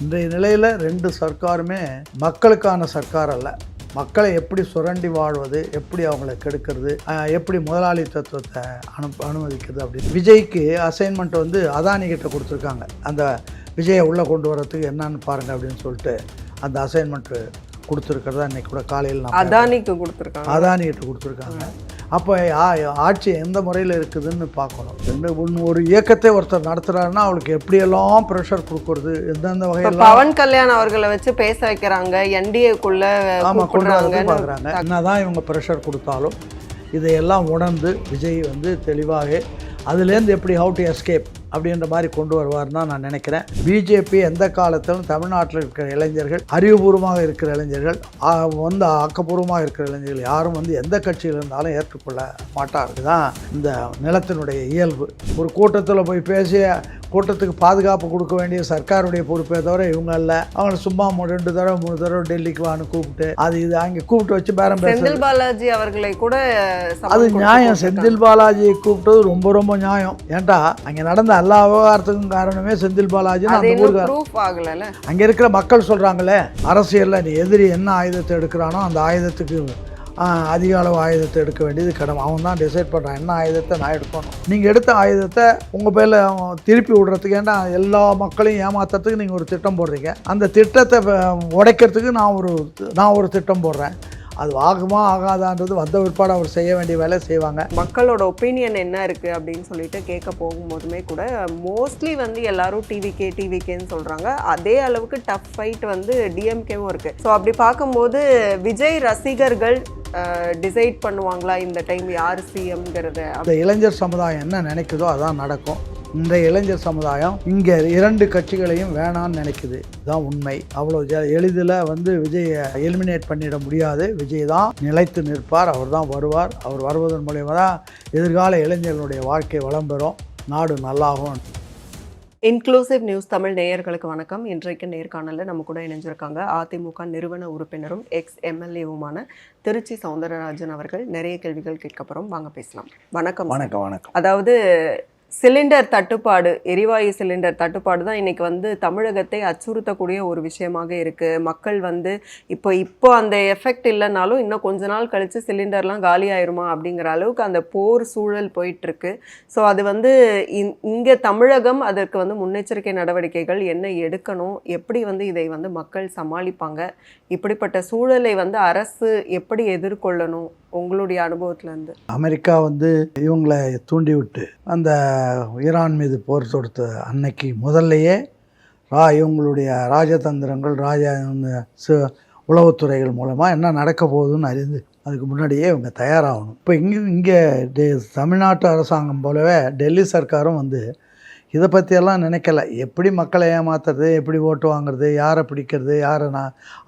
இன்றைய நிலையில் 2 சர்க்காருமே மக்களுக்கான சர்க்கார் அல்ல. மக்களை எப்படி சுரண்டி வாழ்வது, எப்படி அவங்கள கெடுக்கிறது, எப்படி முதலாளித்துவத்தை அனுமதிக்கிறது அப்படின்னு. விஜய்க்கு அசைன்மெண்ட் வந்து அதானி கிட்ட கொடுத்துருக்காங்க. அந்த விஜயை உள்ளே கொண்டு வரத்துக்கு என்னன்னு பாருங்கள் அப்படின்னு சொல்லிட்டு அந்த அசைன்மெண்ட்டு கொடுத்துருக்கிறதா இன்றைக்கி கூட காலையில் அதானிக்கு கொடுத்துருக்காங்க. அதானிகிட்ட கொடுத்துருக்காங்க. அப்போ ஆட்சி எந்த முறையில் இருக்குதுன்னு பார்க்கணும். ஒரு இயக்கத்தை ஒருத்தர் நடத்துகிறாருன்னா அவளுக்கு எப்படியெல்லாம் ப்ரெஷர் கொடுக்கறது, எந்தெந்த வகையில் பவன் கல்யாண் அவர்களை வச்சு பேச வைக்கிறாங்க, என்டிஏக்குள்ள கொண்டு வரது பார்க்குறாங்க. என்னதான் இவங்க ப்ரெஷர் கொடுத்தாலும் இதையெல்லாம் உணர்ந்து விஜய் வந்து தெளிவாக அதுலேருந்து எப்படி ஹவு டு எஸ்கேப் அப்படின்ற மாதிரி கொண்டு வருவார்னு தான் நான் நினைக்கிறேன். பிஜேபி எந்த காலத்திலும் தமிழ்நாட்டில் இருக்கிற இளைஞர்கள், அறிவுபூர்வமாக இருக்கிற இளைஞர்கள், வந்து ஆக்கப்பூர்வமாக இருக்கிற இளைஞர்கள் யாரும் வந்து எந்த கட்சியில் இருந்தாலும் ஏற்றுக்கொள்ள மாட்டார்கள். தான் இந்த நிலத்தினுடைய இயல்பு. ஒரு கூட்டத்தில் போய் பேசிய கூட்டத்துக்கு பாதுகாப்பு கொடுக்க வேண்டிய சர்க்காருடைய பொறுப்பே தவிர இவங்க இல்லை. அவங்கள சும்மா 2 தடவை 3 தடவை டெல்லிக்கு வான்னு கூப்பிட்டு அது இது அங்கே கூப்பிட்டு வச்சு பேரம் பேச. செந்தில் பாலாஜி அவர்களை கூட அது நியாயம். செந்தில் பாலாஜியை கூப்பிட்டது ரொம்ப ரொம்ப நியாயம். ஏன்டா அங்கே நடந்த எல்லா விவகாரத்துக்கும் காரணமே செந்தில் பாலாஜி. அங்கே இருக்கிற மக்கள் சொல்கிறாங்களே, அரசியலில் நீ எதிரி என்ன ஆயுதத்தை எடுக்கிறானோ அந்த ஆயுதத்துக்கு அதிக அளவு ஆயுதத்தை எடுக்க வேண்டியது கடமை. அவன் தான் டிசைட் பண்ணுறான் என்ன ஆயுதத்தை நான் எடுக்கணும். நீங்கள் எடுத்த ஆயுதத்தை உங்கள் பேரில் திருப்பி விடுறதுக்கு, ஏன்னா எல்லா மக்களையும் ஏமாத்துறதுக்கு நீங்கள் ஒரு திட்டம் போடுறீங்க. அந்த திட்டத்தை உடைக்கிறதுக்கு நான் ஒரு திட்டம் போடுறேன். அது ஆகுமா ஆகாதான்றது வந்த பிற்பாடு அவர் செய்ய வேண்டிய வேலை செய்வாங்க. மக்களோட ஒப்பீனியன் என்ன இருக்குது அப்படின்னு சொல்லிட்டு கேட்க போகும்போதுமே கூட மோஸ்ட்லி வந்து எல்லாரும் டிவிகேன்னு சொல்கிறாங்க. அதே அளவுக்கு டஃப் ஃபைட் வந்து டிஎம்கேவும் இருக்குது. ஸோ அப்படி பார்க்கும்போது விஜய் ரசிகர்கள் டிசைட் பண்ணுவாங்களா இந்த டைம் யார் சிஎம்ங்கிறது? அந்த இளைஞர் சமுதாயம் என்ன நினைக்குதோ அதான் நடக்கும். இந்த இளைஞர் சமுதாயம் இங்கே 2 கட்சிகளையும் வேணான்னு நினைக்குது. இதுதான் உண்மை. அவ்வளோ எளிதில் வந்து விஜயை எலிமினேட் பண்ணிட முடியாது. விஜய் தான் நிலைத்து நிற்பார். அவர் தான் வருவார். அவர் வருவதன் மூலயமா தான் எதிர்கால இளைஞர்களுடைய வாழ்க்கை வளம் பெறும், நாடு நல்லாகும். இன்க்ளூசிவ் நியூஸ் தமிழ் நேயர்களுக்கு வணக்கம். இன்றைக்கு நேர்காணலில் நம்ம கூட இணைஞ்சிருக்காங்க அதிமுக நிறுவன உறுப்பினரும் எம்எல்ஏவுமான திருச்சி சௌந்தரராஜன் அவர்கள். நிறைய கேள்விகள் கேட்க போகிறோம், வாங்க பேசலாம். வணக்கம். வணக்கம். அதாவது சிலிண்டர் தட்டுப்பாடு, எரிவாயு சிலிண்டர் தட்டுப்பாடு தான் இன்றைக்கி வந்து தமிழகத்தை அச்சுறுத்தக்கூடிய ஒரு விஷயமாக இருக்குது. மக்கள் வந்து இப்போ அந்த எஃபெக்ட் இல்லைனாலும் இன்னும் கொஞ்ச நாள் கழித்து சிலிண்டர்லாம் காலி ஆயிருமா அப்படிங்கிற அளவுக்கு அந்த போர் சூழல் போயிட்டுருக்கு. ஸோ அது வந்து இங்கே தமிழகம் அதற்கு வந்து முன்னெச்சரிக்கை நடவடிக்கைகள் என்ன எடுக்கணும், எப்படி வந்து இதை வந்து மக்கள் சமாளிப்பாங்க, இப்படிப்பட்ட சூழலை வந்து அரசு எப்படி எதிர்கொள்ளணும் உங்களுடைய அனுபவத்திலேருந்து? அமெரிக்கா வந்து இவங்களை தூண்டி விட்டு அந்த ஈரான் மீது போர் தொடுத்த அன்னைக்கு முதல்லையே இவங்களுடைய ராஜதந்திரங்கள் உளவுத்துறைகள் மூலமாக என்ன நடக்க போகுதுன்னு அறிந்து அதுக்கு முன்னாடியே இவங்க தயாராகணும். இப்போ இங்கே தமிழ்நாட்டு அரசாங்கம் போலவே டெல்லி சர்க்காரும் வந்து இதை பற்றியெல்லாம் நினைக்கல. எப்படி மக்களை ஏமாத்துறது, எப்படி ஓட்டு வாங்குறது, யாரை பிடிக்கிறது, யாரை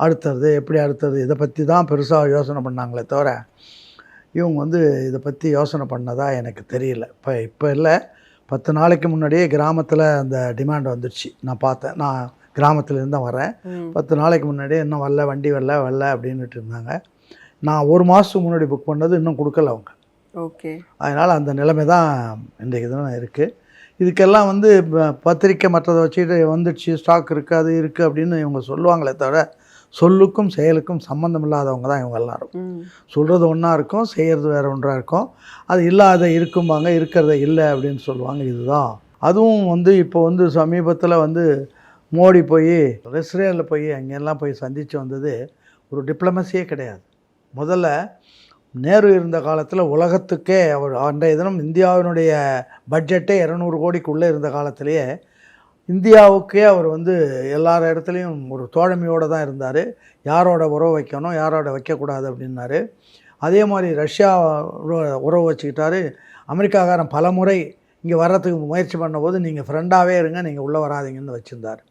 அடுத்துறது, எப்படி அடுத்தது, இதை பற்றி தான் பெருசாக யோசனை பண்ணாங்களே தவிர இவங்க வந்து இதை பற்றி யோசனை பண்ணதா எனக்கு தெரியல. இப்போ இல்லை, 10 நாளைக்கு முன்னாடியே கிராமத்தில் அந்த டிமாண்ட் வந்துடுச்சு. நான் பார்த்தேன். நான் கிராமத்துலேருந்து தான் வரேன். 10 நாளைக்கு முன்னாடியே இன்னும் வண்டி வரல அப்படின்ட்டு இருந்தாங்க. நான் 1 மாதத்துக்கு முன்னாடி புக் பண்ணது இன்னும் கொடுக்கல அவங்க. ஓகே. அதனால் அந்த நிலைமை தான் இன்றைக்கு தான் இருக்குது. இதுக்கெல்லாம் வந்து பத்திரிக்கை மற்றதை வச்சுக்கிட்டு வந்துடுச்சு, ஸ்டாக் இருக்குது, அது இருக்குது அப்படின்னு இவங்க சொல்லுவாங்களே தவிர சொல்லுக்கும் செயலுக்கும் சம்மந்தம் இல்லாதவங்க தான் இவங்க எல்லாரும். சொல்கிறது ஒன்றா இருக்கும், செய்கிறது வேறு ஒன்றாக இருக்கும். அது இல்லாத இருக்கும்பாங்க, இருக்கிறத இல்லை அப்படின்னு சொல்லுவாங்க. இதுதான். அதுவும் வந்து இப்போ வந்து சமீபத்தில் வந்து மோடி போய் இஸ்ரேலில் போய் அங்கெல்லாம் போய் சந்தித்து வந்தது ஒரு டிப்ளமசியே கிடையாது. முதல்ல நேரு இருந்த காலத்தில் உலகத்துக்கே அவர் அன்றைய தினம் இந்தியாவினுடைய பட்ஜெட்டே 200 கோடிக்குள்ளே இருந்த காலத்திலேயே இந்தியாவுக்கே அவர் வந்து எல்லார் இடத்துலையும் ஒரு தோழமையோடு தான் இருந்தார். யாரோட உறவு வைக்கணும், யாரோட வைக்கக்கூடாது அப்படின்னாரு. அதே மாதிரி ரஷ்யா உறவு வச்சுக்கிட்டாரு. அமெரிக்காக்காரன் பல முறை இங்கே வர்றதுக்கு முயற்சி பண்ணும்போது நீங்கள் ஃப்ரெண்டாகவே இருங்க, நீங்கள் உள்ளே வராதிங்கன்னு வச்சுருந்தார்.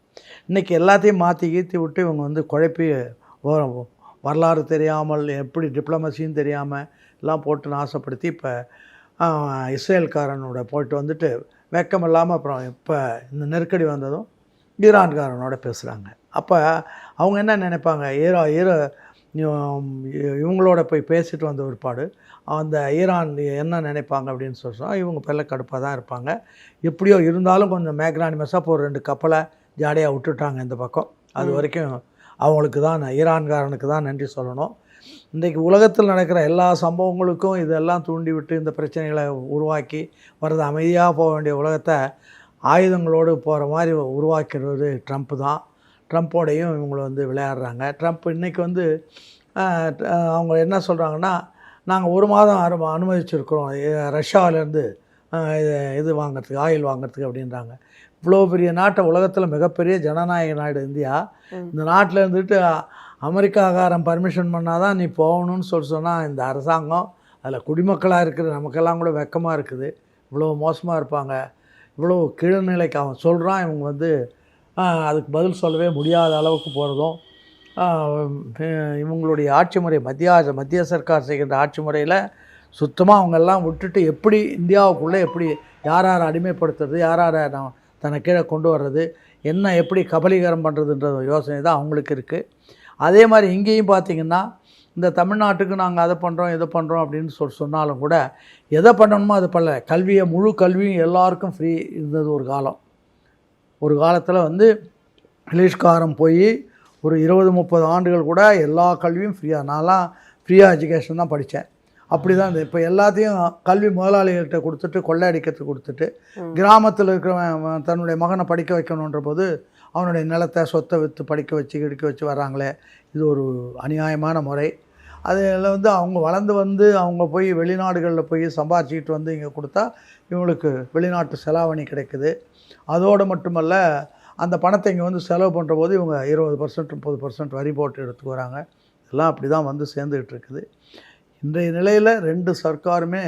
இன்றைக்கி எல்லாத்தையும் மாற்றி கீற்றி விட்டு இவங்க வந்து குழப்பி வரலாறு தெரியாமல் எப்படி டிப்ளமசின்னு தெரியாமல் எல்லாம் போட்டு நாசப்படுத்தி இப்போ இஸ்ரேல்காரனோட போயிட்டு வந்துட்டு வெக்கம் இல்லாமல் அப்புறம் இப்போ இந்த நெருக்கடி வந்ததும் ஈரான்காரனோட பேசுகிறாங்க. அப்போ அவங்க என்ன நினைப்பாங்க, இவங்களோட போய் பேசிட்டு வந்த ஒருபாடு அந்த ஈரான் என்ன நினைப்பாங்க அப்படின்னு சொன்னால் இவங்க பெல்ல கடுப்பாக தான் இருப்பாங்க. எப்படியோ இருந்தாலும் கொஞ்சம் மேக்னானிமஸாக இப்போ 2 கப்பலை ஜாலியாக விட்டுட்டாங்க இந்த பக்கம். அது வரைக்கும் அவங்களுக்கு தான், ஈரான்காரனுக்கு தான் நன்றி சொல்லணும். இன்றைக்கு உலகத்தில் நடக்கிற எல்லா சம்பவங்களுக்கும் இதெல்லாம் தூண்டிவிட்டு இந்த பிரச்சனைகளை உருவாக்கி வர்றது, அமைதியாக போக வேண்டிய உலகத்தை ஆயுதங்களோடு போகிற மாதிரி உருவாக்கிறது ட்ரம்ப் தான். ட்ரம்ப்போடையும் இவங்களை வந்து விளையாடுறாங்க. ட்ரம்ப் இன்றைக்கி வந்து அவங்க என்ன சொல்கிறாங்கன்னா, நாங்கள் 1 மாதம் அனுமதிச்சிருக்கிறோம் ரஷ்யாவிலேருந்து இது வாங்கிறதுக்கு, ஆயில் வாங்கிறதுக்கு அப்படின்றாங்க. இவ்வளோ பெரிய நாட்டை, உலகத்தில் மிகப்பெரிய ஜனநாயக நாடு இந்தியா, இந்த நாட்டில் இருந்துட்டு அமெரிக்காக்காரன் பர்மிஷன் பண்ணால் தான் நீ போகணும்னு சொன்னால் இந்த அரசாங்கம், அதில் குடிமக்களாக இருக்கிற நமக்கெல்லாம் கூட வெக்கமாக இருக்குது. இவ்வளோ மோசமாக இருப்பாங்க, இவ்வளோ கீழ்நிலைக்கு அவன் சொல்கிறான். இவங்க வந்து அதுக்கு பதில் சொல்லவே முடியாத அளவுக்கு போகிறதும், இவங்களுடைய ஆட்சி முறை, மத்திய சர்க்கார் செய்கின்ற ஆட்சி முறையில் சுத்தமாக அவங்கெல்லாம் விட்டுட்டு எப்படி இந்தியாவுக்குள்ளே எப்படி யார் அடிமைப்படுத்துறது, யார் தன்னை கீழே கொண்டு வர்றது, என்ன எப்படி கபலீகரம் பண்ணுறதுன்ற யோசனை தான் அவங்களுக்கு இருக்குது. அதே மாதிரி இங்கேயும் பார்த்திங்கன்னா, இந்த தமிழ்நாட்டுக்கு நாங்கள் அதை பண்ணுறோம் இதை பண்ணுறோம் அப்படின்னு சொன்னாலும் கூட எதை பண்ணணுமோ அது பண்ணல. கல்வியை, முழு கல்வியும் எல்லாருக்கும் ஃப்ரீ இருந்தது ஒரு காலத்தில் வந்து இங்கிலீஷ்காரம் போய் ஒரு 20-30 ஆண்டுகள் கூட எல்லா கல்வியும் ஃப்ரீயாக, நான்லாம் ஃப்ரீயாக எஜுகேஷன் தான் படித்தேன். அப்படி தான் இப்போ எல்லாத்தையும் கல்வி முதலாளிகள்கிட்ட கொடுத்துட்டு, கொள்ளையடிக்கிறதுக்கு கொடுத்துட்டு, கிராமத்தில் இருக்கிறவன் தன்னுடைய மகனை படிக்க வைக்கணுன்ற போது அவனுடைய நிலத்தை, சொத்தை விற்று படிக்க வச்சு வர்றாங்களே, இது ஒரு அநியாயமான முறை. அதில் வந்து அவங்க வளர்ந்து வந்து அவங்க போய் வெளிநாடுகளில் போய் சம்பாதிச்சிக்கிட்டு வந்து இங்கே கொடுத்தா இவங்களுக்கு வெளிநாட்டு செலாவணி கிடைக்குது. அதோடு மட்டுமல்ல, அந்த பணத்தை இங்கே வந்து செலவு பண்ணுற போது இவங்க 20% 30% வரி போட்டு எடுத்துக்கு வராங்க. இதெல்லாம் அப்படி தான் வந்து சேர்ந்துக்கிட்டு இருக்குது. இன்றைய நிலையில் 2 சர்க்காருமே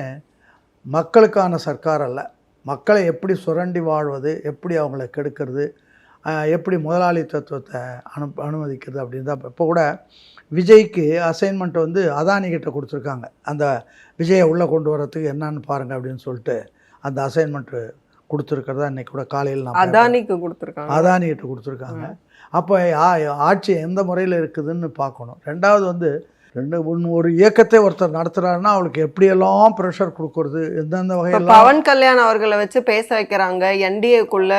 மக்களுக்கான சர்க்கார் அல்ல. மக்களை எப்படி சுரண்டி வாழ்வது, எப்படி அவங்கள கெடுக்கிறது, எப்படி முதலாளித்துவத்தை அனுமதிக்கிறது அப்படின்னு தான். இப்போ கூட விஜய்க்கு அசைன்மெண்ட் வந்து அதானிகிட்ட கொடுத்துருக்காங்க. அந்த விஜயை உள்ளே கொண்டு வரத்துக்கு என்னன்னு பாருங்கள் அப்படின்னு சொல்லிட்டு அந்த அசைன்மெண்ட்டு கொடுத்துருக்கிறதா இன்றைக்கி கூட காலையில் நான் அதானிகிட்ட கொடுத்துருக்காங்க. அப்போ ஆட்சி எந்த முறையில் இருக்குதுன்னு பார்க்கணும். ரெண்டாவது வந்து ஒரு இயக்கத்தை ஒருத்தர் நடத்துறாருன்னா அவளுக்கு எப்படியெல்லாம் ப்ரெஷர் கொடுக்கறது, எந்தெந்த வகையில். பவன் கல்யாண் அவர்களை வச்சு பேச வைக்கிறாங்க, என்டிஏக்குள்ள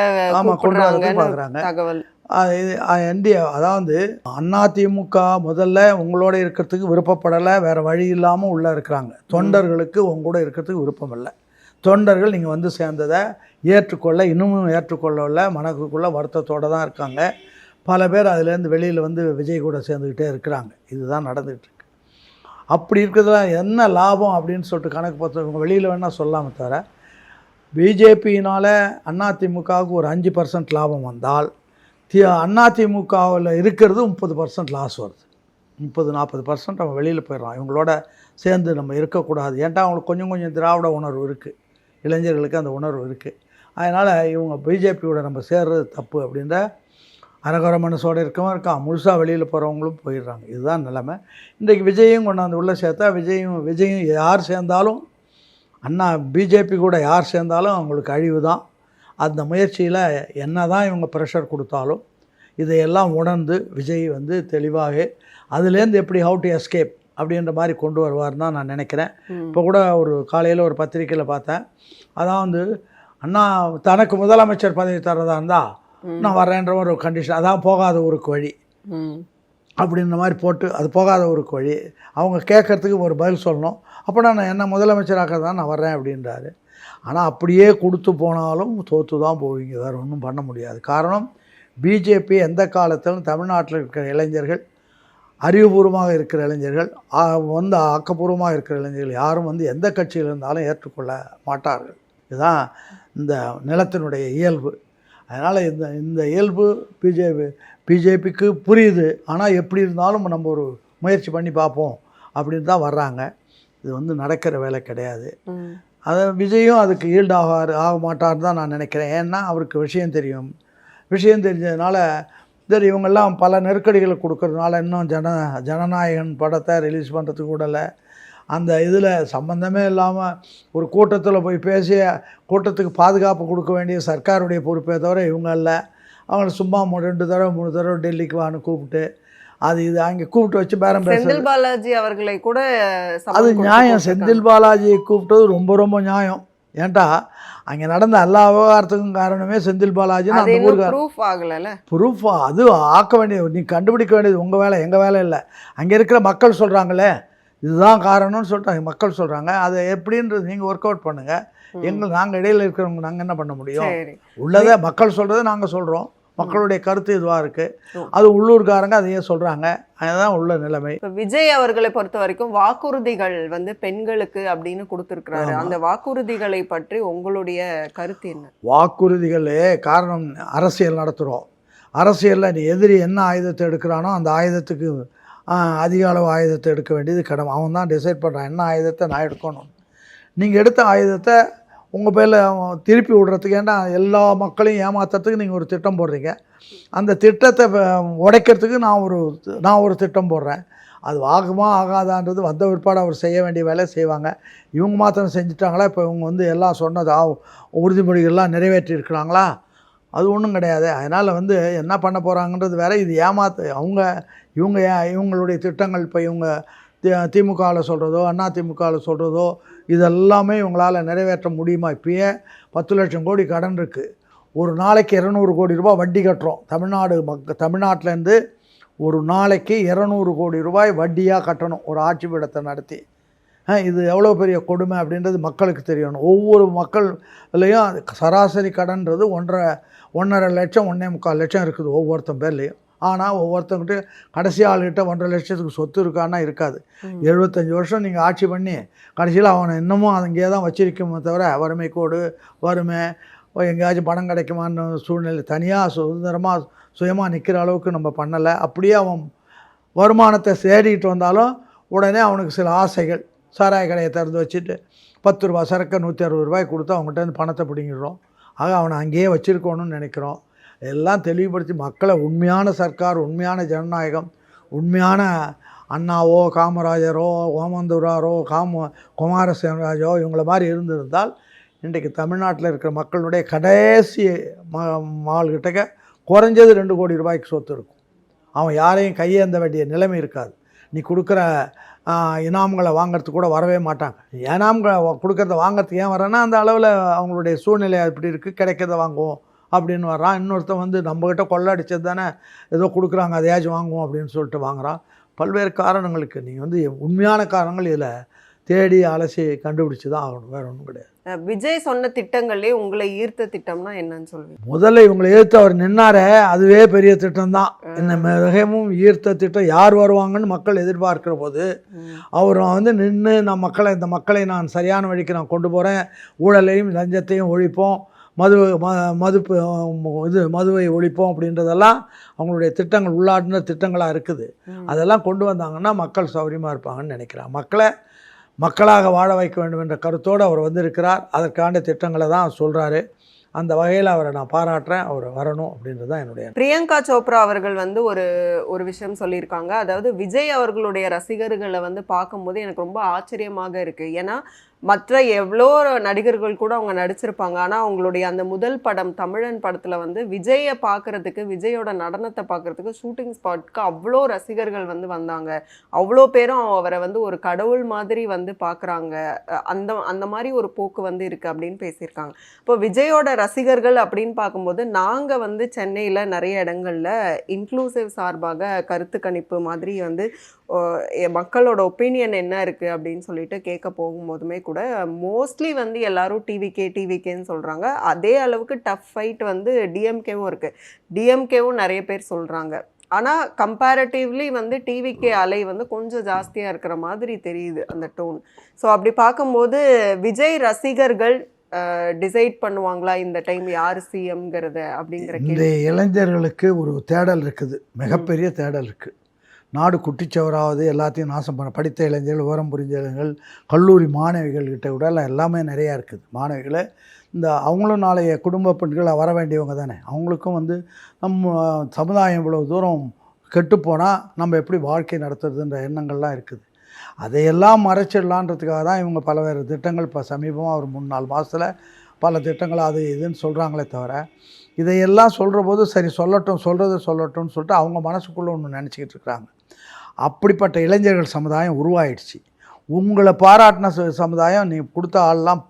பார்க்குறாங்க தகவல். என்டிஏ, அதாவது அதிமுக முதல்ல உங்களோட இருக்கிறதுக்கு விருப்பப்படலை, வேறு வழி இல்லாமல் உள்ளே இருக்கிறாங்க. தொண்டர்களுக்கு உங்க கூட இருக்கிறதுக்கு விருப்பம் இல்லை. தொண்டர்கள் நீங்கள் வந்து சேர்ந்ததை ஏற்றுக்கொள்ள, இன்னமும் ஏற்றுக்கொள்ளல, மனக்குள்ள வருத்தத்தோடு தான் இருக்காங்க. பல பேர் அதுலேருந்து வெளியில் வந்து விஜய் கூட சேர்ந்துக்கிட்டே இருக்கிறாங்க. இதுதான் நடந்துகிட்டு இருக்கு. அப்படி இருக்கிறதுல என்ன லாபம் அப்படின்னு சொல்லிட்டு கணக்கு பார்த்தவங்க வெளியில் வேணால் சொல்லாமல் தவிர, பிஜேபியினால் அதிமுகவுக்கு ஒரு 5% லாபம் வந்தால் அதிமுகவில் இருக்கிறது 30% லாஸ் வருது. 30-40% அவன் வெளியில் போயிடறான். இவங்களோட சேர்ந்து நம்ம இருக்கக்கூடாது. ஏன்டா அவங்களுக்கு கொஞ்சம் திராவிட உணர்வு இருக்குது, இளைஞர்களுக்கு அந்த உணர்வு இருக்குது. அதனால் இவங்க பிஜேபியோட நம்ம சேர்றது தப்பு அப்படின்ற அரகர மனசோடு இருக்கான். முழுசாக வெளியில் போகிறவங்களும் போயிடுறாங்க. இதுதான் நிலைமை. இன்றைக்கு விஜயும் கொண்டாந்து உள்ளே சேர்த்தா விஜயும் யார் சேர்ந்தாலும், பிஜேபி கூட யார் சேர்ந்தாலும் அவங்களுக்கு அழிவு தான். அந்த முயற்சியில் என்ன தான் இவங்க ப்ரெஷர் கொடுத்தாலும் இதையெல்லாம் உணர்ந்து விஜய் வந்து தெளிவாக அதுலேருந்து எப்படி ஹவு டு எஸ்கேப் அப்படின்ற மாதிரி கொண்டு வருவார்னு தான் நான் நினைக்கிறேன். இப்போ கூட ஒரு காலையில் ஒரு பத்திரிக்கையில் பார்த்தேன். அதான் வந்து தனக்கு முதலமைச்சர் பதவி தரதா இருந்தால் நான் வரேன்ற ஒரு கண்டிஷன், அதான் போகாத ஊருக்கு வழி அப்படின்ற மாதிரி போட்டு, அது போகாத ஊருக்கு வழி. அவங்க கேட்குறதுக்கு ஒரு பதில் சொல்லணும். அப்போ நான் என்ன முதலமைச்சராக தான் நான் வர்றேன் அப்படின்றாரு. ஆனால் அப்படியே கொடுத்து போனாலும் தோற்று தான் போவீங்க, வேறு ஒன்றும் பண்ண முடியாது. காரணம், பிஜேபி எந்த காலத்திலும் தமிழ்நாட்டில் இருக்கிற இளைஞர்கள், அறிவுபூர்வமாக இருக்கிற இளைஞர்கள், வந்து ஆக்கப்பூர்வமாக இருக்கிற இளைஞர்கள் யாரும் வந்து எந்த கட்சியில் இருந்தாலும் ஏற்றுக்கொள்ள மாட்டார்கள். இதுதான் இந்த நிலத்தினுடைய இயல்பு. அதனால் இந்த இயல்பு பிஜேபிக்கு புரியுது. ஆனால் எப்படி இருந்தாலும் நம்ம ஒரு முயற்சி பண்ணி பார்ப்போம் அப்படின்னு தான் வர்றாங்க. இது வந்து நடக்கிற வேலை கிடையாது. அதை விஜயும் அதுக்கு ஆக மாட்டார்னு தான் நான் நினைக்கிறேன். ஏன்னா அவருக்கு விஷயம் தெரிஞ்சதுனால சரி, இவங்கெல்லாம் பல நெருக்கடிகளை கொடுக்கறதுனால இன்னும் ஜனநாயகன் படத்தை ரிலீஸ் பண்ணுறதுக்கு கூடலை. அந்த இதில் சம்பந்தமே இல்லாமல் ஒரு கூட்டத்தில் போய் பேசி கூட்டத்துக்கு பாதுகாப்பு கொடுக்க வேண்டிய சர்க்காருடைய பொறுப்பே தவிர இவங்க இல்லை. அவங்கள சும்மா 2 தடவை 3 தடவை டெல்லிக்கு வான்னு கூப்பிட்டு இது அங்கே கூப்பிட்டு வச்சு பேரம் பேச, செந்தில் பாலாஜி அவர்களை கூட அது நியாயம். செந்தில் பாலாஜியை கூப்பிட்டது ரொம்ப நியாயம். ஏன்டா அங்கே நடந்த எல்லா விவகாரத்துக்கும் காரணமே செந்தில் பாலாஜின்னு அது அந்த இன்னும் ஊருக்கு ப்ரூஃப் ஆகலைல்ல. ப்ரூஃபா அது ஆக்க வேண்டியது, நீ கண்டுபிடிக்க வேண்டியது உங்கள் வேலை, எங்கள் வேலை இல்லை. அங்கே இருக்கிற மக்கள் சொல்கிறாங்களே இதுதான் காரணம்னு சொல்லிட்டு மக்கள் சொல்கிறாங்க. அதை எப்படின்றது நீங்கள் ஒர்க் அவுட் பண்ணுங்கள். நாங்கள் இடையில் இருக்கிறவங்க நாங்கள் என்ன பண்ண முடியும்? சரி. உள்ளதை மக்கள் சொல்கிறத நாங்கள் சொல்கிறோம். மக்களுடைய கருத்து இதுவாக இருக்குது. அது உள்ளூர்காரங்க அதையே சொல்கிறாங்க. அதுதான் உள்ள நிலைமை. இப்போ விஜய் அவர்களை பொறுத்த வரைக்கும் வாக்குறுதிகள் வந்து பெண்களுக்கு அப்படின்னு கொடுத்துருக்குறாரு. அந்த வாக்குறுதிகளை பற்றி உங்களுடைய கருத்து என்ன? வாக்குறுதிகளே காரணம், அரசியல் நடத்துகிறோம். அரசியலில் நீ எதிரி என்ன ஆயுதத்தை எடுக்கிறானோ அந்த ஆயுதத்துக்கு அதிக அளவு ஆயுதத்தை எடுக்க வேண்டியது கடமை. அவன் தான் டிசைட் பண்ணுறான் என்ன ஆயுதத்தை நான் எடுக்கணும். நீங்கள் எடுத்த ஆயுதத்தை உங்கள் பேரில் திருப்பி விடுறதுக்கு, ஏன்னா எல்லா மக்களையும் ஏமாத்துறதுக்கு நீங்கள் ஒரு திட்டம் போடுறீங்க. அந்த திட்டத்தை உடைக்கிறதுக்கு நான் ஒரு திட்டம் போடுறேன். அது ஆகுமா ஆகாதான்றது வந்த பிற்பாடு அவர் செய்ய வேண்டிய வேலையை செய்வாங்க. இவங்க மாத்திரம் செஞ்சுட்டாங்களா? இப்போ இவங்க வந்து எல்லாம் சொன்னது உறுதிமொழிகள்லாம் நிறைவேற்றியிருக்கிறாங்களா? அது ஒன்றும் கிடையாது. அதனால் வந்து என்ன பண்ண போகிறாங்கன்றது வேறு. இது இவங்களுடைய திட்டங்கள் இப்போ இவங்க திமுகவில் சொல்கிறதோ அதிமுகவில் சொல்கிறதோ இதெல்லாமே இவங்களால் நிறைவேற்ற முடியுமா? இப்பயே 10 லட்சம் கோடி கடன் இருக்குது. ஒரு நாளைக்கு 200 கோடி ரூபாய் வட்டி கட்டுறோம். தமிழ்நாட்டிலேருந்து ஒரு நாளைக்கு 200 கோடி ரூபாய் வட்டியாக கட்டணும் ஒரு ஆட்சி பீடத்தை நடத்தி. இது எவ்வளோ பெரிய கொடுமை அப்படின்றது மக்களுக்கு தெரியணும். ஒவ்வொரு மக்கள்லையும் சராசரி கடன்றது 1.5 லட்சம் 1.25 லட்சம் இருக்குது ஒவ்வொருத்தன் பேர்லேயும். ஆனால் ஒவ்வொருத்தங்கிட்ட கடைசி ஆளுகிட்ட 1.5 லட்சத்துக்கு சொத்து இருக்கான்னா இருக்காது. 75 வருஷம் நீங்கள் ஆட்சி பண்ணி கடைசியில் அவனை இன்னமும் அங்கேயே தான் வச்சிருக்கோமே தவிர வறுமை கோடு வறுமை எங்கேயாச்சும் பணம் கிடைக்குமான்னு சூழ்நிலை தனியாக சுதந்திரமாக சுயமாக நிற்கிற அளவுக்கு நம்ம பண்ணலை. அப்படியே அவன் வருமானத்தை தேடிட்டு வந்தாலும் உடனே அவனுக்கு சில ஆசைகள். சாராய கடையை திறந்து வச்சுட்டு 10 ரூபா சரக்கு 160 ரூபாய் கொடுத்து அவங்ககிட்ட பணத்தை பிடிங்கிடுறோம். ஆக அவனை அங்கேயே வச்சுருக்கணும்னு நினைக்கிறோம். எல்லாம் தெளிவுபடுத்தி மக்களை உண்மையான சர்க்கார், உண்மையான ஜனநாயகம், உண்மையான அண்ணாவோ காமராஜரோ ஓமந்தூராரோ குமாரசாமிராஜோ இவங்கள மாதிரி இருந்திருந்தால் இன்றைக்கு தமிழ்நாட்டில் இருக்கிற மக்களுடைய கடைசி மால்கிட்ட குறைஞ்சது 2 கோடி ரூபாய்க்கு சொத்து இருக்கும். அவன் யாரையும் கையேந்த வேண்டிய நிலைமை இருக்காது. நீ கொடுக்குற இனாம்களை வாங்கிறதுக்கு கூட வரவே மாட்டாங்க. இனாம்களை கொடுக்குறத வாங்கிறதுக்கு ஏன் வரேன்னா அந்த அளவில் அவங்களுடைய சூழ்நிலை அப்படி இருக்குது, கிடைக்கிறத வாங்குவோம் அப்படின்னு வர்றான். இன்னொருத்தன் வந்து நம்மக்கிட்ட கொள்ளடிச்சது தானே ஏதோ கொடுக்குறாங்க அதையாச்சும் வாங்குவோம் அப்படின்னு சொல்லிட்டு வாங்குகிறான். பல்வேறு காரணங்களுக்கு நீங்கள் வந்து உண்மையான காரணங்கள் இதில் தேடி அலசி கண்டுபிடிச்சி தான் ஆகணும், வேறு ஒன்றும் கிடையாது. விஜய் சொன்ன திட்டங்களே உங்களை ஈர்த்த திட்டம்னா என்னன்னு சொல்லுவீங்க? முதல்ல இவங்களை ஈர்த்து அவர் நின்னாரே அதுவே பெரிய திட்டம் தான். என்ன மிகவும் ஈர்த்த திட்டம். யார் வருவாங்கன்னு மக்கள் எதிர்பார்க்கிற போது அவர் வந்து நின்று இந்த மக்களை நான் சரியான வழிக்கு நான் கொண்டு போகிறேன், ஊழலையும் லஞ்சத்தையும் ஒழிப்போம், மதுவை ஒழிப்போம் அப்படின்றதெல்லாம் அவங்களுடைய திட்டங்கள் உள்ளாடின திட்டங்களாக இருக்குது. அதெல்லாம் கொண்டு வந்தாங்கன்னா மக்கள் சௌகரியமாக இருப்பாங்கன்னு நினைக்கிறேன். மக்களாக வாழ வைக்க வேண்டும் என்ற கருத்தோடு அவர் வந்திருக்கிறார். அதற்கான திட்டங்களை தான் சொல்கிறாரு. அந்த வகையில் அவரை நான் பாராட்டுறேன். அவர் வரணும் அப்படின்றது தான் என்னுடைய. பிரியங்கா சோப்ரா அவர்கள் வந்து ஒரு விஷயம் சொல்லியிருக்காங்க. அதாவது விஜய் அவர்களுடைய ரசிகர்களை வந்து பார்க்கும்போது எனக்கு ரொம்ப ஆச்சரியமாக இருக்குது. ஏன்னா மற்ற எவ்வளோ நடிகர்கள் கூட அவங்க நடிச்சிருப்பாங்க. ஆனால் அவங்களுடைய அந்த முதல் படம் தமிழன் படத்தில் வந்து விஜயை பார்க்குறதுக்கு, விஜயோட நடனத்தை பார்க்குறதுக்கு ஷூட்டிங் ஸ்பாட்க்கு அவ்வளோ ரசிகர்கள் வந்து வந்தாங்க. அவ்வளோ பேரும் அவரை வந்து ஒரு கடவுள் மாதிரி வந்து பார்க்குறாங்க. அந்த மாதிரி ஒரு போக்கு வந்து இருக்குது அப்படின்னு பேசியிருக்காங்க. இப்போ விஜயோட ரசிகர்கள் அப்படின்னு பார்க்கும்போது நாங்கள் வந்து சென்னையில் நிறைய இடங்களில் இன்க்ளூசிவ் சார்பாக கருத்து கணிப்பு மாதிரி வந்து மக்களோட ஒப்பீனியன் என்ன இருக்குது அப்படின்னு சொல்லிட்டு கேட்க போகும்போதுமே கூட மோஸ்ட்லி வந்து எல்லாரும் டிவிகேன்னு சொல்கிறாங்க. அதே அளவுக்கு டஃப் ஃபைட் வந்து டிஎம்கேவும் இருக்குது. டிஎம்கேவும் நிறைய பேர் சொல்கிறாங்க. ஆனால் கம்பேரட்டிவ்லி வந்து டிவிகே அலை வந்து கொஞ்சம் ஜாஸ்தியாக இருக்கிற மாதிரி தெரியுது அந்த டோன். ஸோ அப்படி பார்க்கும்போது விஜய் ரசிகர்கள் டிசைட் பண்ணுவாங்களா இந்த டைம் யார் சிஎம்ங்கிறத அப்படிங்கிற இந்த இளைஞர்களுக்கு ஒரு தேடல் இருக்குது, மிகப்பெரிய தேடல் இருக்குது. நாடு குட்டிச்சவராவது எல்லாத்தையும் நாசம் பண்ண படித்த இளைஞர்கள், விவரம் புரிஞ்ச இளைஞர்கள், கல்லூரி மாணவிகள்கிட்ட கூட எல்லாமே நிறையா இருக்குது. மாணவிகளை அவங்களும் நாளைய குடும்ப பெண்களை வர வேண்டியவங்க தானே. அவங்களுக்கும் வந்து நம்ம சமுதாயம் இவ்வளவு தூரம் கெட்டுப்போனால் நம்ம எப்படி வாழ்க்கை நடத்துறதுன்ற எண்ணங்கள்லாம் இருக்குது. அதையெல்லாம் மறைச்சிடலான்றதுக்காக தான் இவங்க பல்வேறு திட்டங்கள் இப்போ சமீபமாக ஒரு 3-4 மாதத்தில் பல திட்டங்கள் அது இதுன்னு சொல்கிறாங்களே தவிர இதையெல்லாம் சொல்கிற போது சரி சொல்லட்டும்னு சொல்லிட்டு அவங்க மனசுக்குள்ளே ஒன்று நினச்சிக்கிட்டு இருக்கிறாங்க. அப்படிப்பட்ட இளைஞர்கள் சமுதாயம் உருவாயிடுச்சு. உங்களை பாராட்டின சமுதாயம் நீ கொடுத்த ஆள்லாம்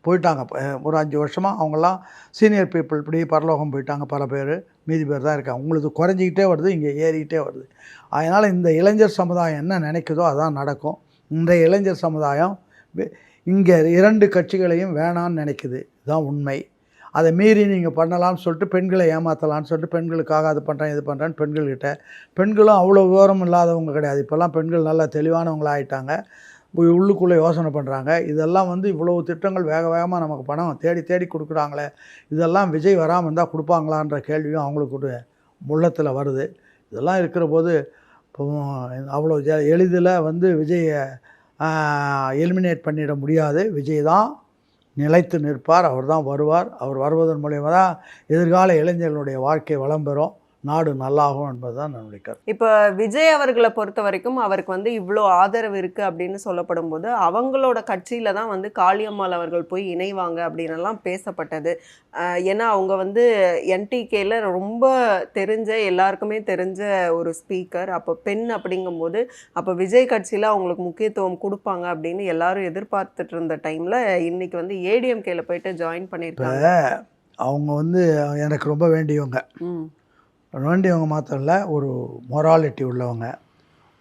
போயிட்டாங்க. ஒரு 5 வருஷமாக அவங்கெல்லாம் சீனியர் பீப்புள் இப்படி பரலோகம் போயிட்டாங்க பல பேர். மீதி பேர் தான் இருக்காங்க. உங்களுக்கு குறைஞ்சிக்கிட்டே வருது, இங்கே ஏறிக்கிட்டே வருது. அதனால் இந்த இளைஞர் சமுதாயம் என்ன நினைக்குதோ அதான் நடக்கும். இன்றைய இளைஞர் சமுதாயம் இங்கே 2 கட்சிகளையும் வேணான்னு நினைக்குது. இதுதான் உண்மை. அதை மீறி நீங்கள் பண்ணலாம்னு சொல்லிட்டு பெண்களை ஏமாற்றலான்னு சொல்லிட்டு பெண்களுக்காக அது பண்ணுறேன் இது பண்ணுறேன்னு பெண்கள்கிட்ட, பெண்களும் அவ்வளோ விவரம் இல்லாதவங்க கிடையாது. இப்போல்லாம் பெண்கள் நல்லா தெளிவானவங்களாக ஆகிட்டாங்க. உள்ளுக்குள்ளே யோசனை பண்ணுறாங்க. இதெல்லாம் வந்து இவ்வளோ திட்டங்கள் வேக வேகமாக நமக்கு பணம் தேடி தேடி கொடுக்குறாங்களே, இதெல்லாம் விஜய் வராமல் இருந்தால் கொடுப்பாங்களான்ற கேள்வியும் அவங்களுக்கு உள்ளத்தில் வருது. இதெல்லாம் இருக்கிற போது இப்போ அவ்வளோ எளிதில் வந்து விஜயை எலிமினேட் பண்ணிட முடியாது. விஜய் தான் நிலைத்து நிற்பார். அவர் தான் வருவார். அவர் வருவதன் மூலயமா தான் எதிர்கால இளைஞர்களுடைய வாழ்க்கை வளம் பெறும், நாடு நல்லாகும் என்பது தான் என்னுடைய கருத்து. இப்போ விஜய் அவர்களை பொறுத்த வரைக்கும் அவருக்கு வந்து இவ்வளோ ஆதரவு இருக்குது அப்படின்னு சொல்லப்படும் போது அவங்களோட கட்சியில் தான் வந்து காளியம்மாள் அவர்கள் போய் இணைவாங்க அப்படின்னலாம் பேசப்பட்டது. ஏன்னா அவங்க வந்து என்டிகேல ரொம்ப தெரிஞ்ச எல்லாருக்குமே தெரிஞ்ச ஒரு ஸ்பீக்கர். அப்போ பெண் அப்படிங்கும்போது அப்போ விஜய் கட்சியில் அவங்களுக்கு முக்கியத்துவம் கொடுப்பாங்க அப்படின்னு எல்லாரும் எதிர்பார்த்துட்டு இருந்த டைமில் இன்னைக்கு வந்து ஏடிஎம்கேல போயிட்டு ஜாயின் பண்ணியிருக்காங்க. அவங்க வந்து எனக்கு ரொம்ப வேண்டியவங்க மாத்திரம் இல்லை, ஒரு மொராலிட்டி உள்ளவங்க,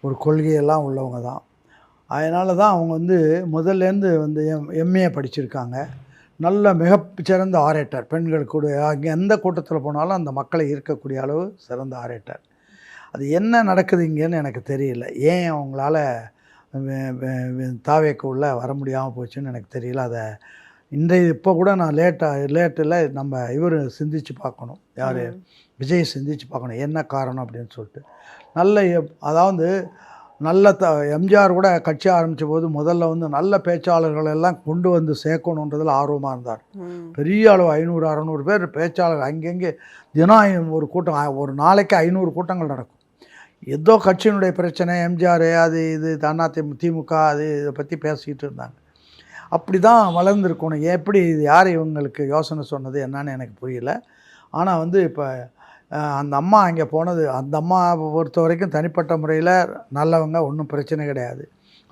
ஒரு கொள்கையெல்லாம் உள்ளவங்க தான். அதனால தான் அவங்க வந்து முதல்லேருந்து வந்து எம்ஏ படிச்சிருக்காங்க. நல்ல மிகச்சிறந்த ஆரேட்டர். பெண்கள் கூட அங்கே எந்த கூட்டத்தில் போனாலும் அந்த மக்களை ஈர்க்கக்கூடிய அளவு சிறந்த ஆரேட்டர். அது என்ன நடக்குது இங்கேன்னு எனக்கு தெரியல. ஏன் அவங்களால தாவேக்கு உள்ள வர முடியாமல் போச்சுன்னு எனக்கு தெரியல. அதை இன்றைய இப்போ கூட நான் லேட்டில் நம்ம இவர் சிந்திச்சு பார்க்கணும், யார் விஜய் சிந்திச்சு பார்க்கணும் என்ன காரணம் அப்படின்னு சொல்லிட்டு. அதாவது நல்ல எம்ஜிஆர் கூட கட்சி ஆரம்பித்த போது முதல்ல வந்து நல்ல பேச்சாளர்கள் எல்லாம் கொண்டு வந்து சேர்க்கணுன்றதில் ஆர்வமாக இருந்தார். பெரிய அளவு 500-600 பேர் பேச்சாளர்கள் அங்கங்கே தினம் ஒரு கூட்டம், ஒரு நாளைக்கு 500 கூட்டங்கள் நடக்கும். ஏதோ கட்சியினுடைய பிரச்சனை, எம்ஜிஆர் அது இது திமுக அது இதை பற்றி பேசிக்கிட்டு இருந்தாங்க. அப்படி தான் வளர்ந்துருக்கணும். எப்படி இது யார் இவங்களுக்கு யோசனை சொன்னது என்னன்னு எனக்கு புரியல. ஆனால் வந்து இப்போ அந்த அம்மா அங்கே போனது, அந்த அம்மா பொறுத்த வரைக்கும் தனிப்பட்ட முறையில் நல்லவங்க, ஒன்றும் பிரச்சனை கிடையாது.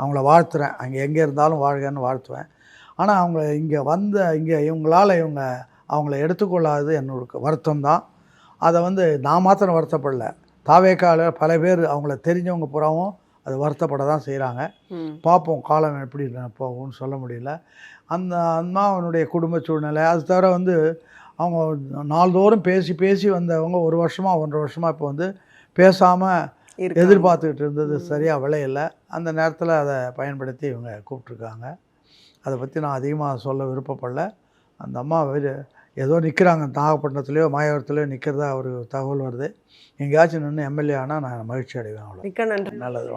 அவங்கள வாழ்த்துறேன், அங்கே எங்கே இருந்தாலும் வாழ்கன்னு வாழ்த்துவேன். ஆனால் அவங்க இங்கே இவங்களால் அவங்கள எடுத்துக்கொள்ளாதது என்னோட வருத்தம் தான். அதை வந்து நான் மாத்திரம் வருத்தப்படல, தாவேக்கால பல பேர் அவங்கள தெரிஞ்சவங்க பூராவும் அது வருத்தப்பட தான் செய்கிறாங்க. பார்ப்போம் காலம் எப்படி போகும்னு சொல்ல முடியல. அந்த அம்மாவனுடைய குடும்ப சூழ்நிலை, அது தவிர வந்து அவங்க நாள்தோறும் பேசி வந்தவங்க 1 வருஷமாக 1.5 வருஷமாக இப்போ வந்து பேசாமல் எதிர்பார்த்துக்கிட்டு இருந்தது சரியாக விளையில்லை. அந்த நேரத்தில் அதை பயன்படுத்தி இவங்க கூப்பிட்ருக்காங்க. அதை பற்றி நான் அதிகமாக சொல்ல விருப்பப்படல. அந்த அம்மா ஏதோ நிற்கிறாங்க, நாகப்பட்டினத்துலேயோ மாயவரத்துலேயோ நிற்கிறதா ஒரு தகவல் வருது. எங்கேயாச்சும் நின்று எம்எல்ஏ ஆனால் நான் மகிழ்ச்சி அடைவேன். அவ்வளோ. மிக்க நன்றி. நல்லது.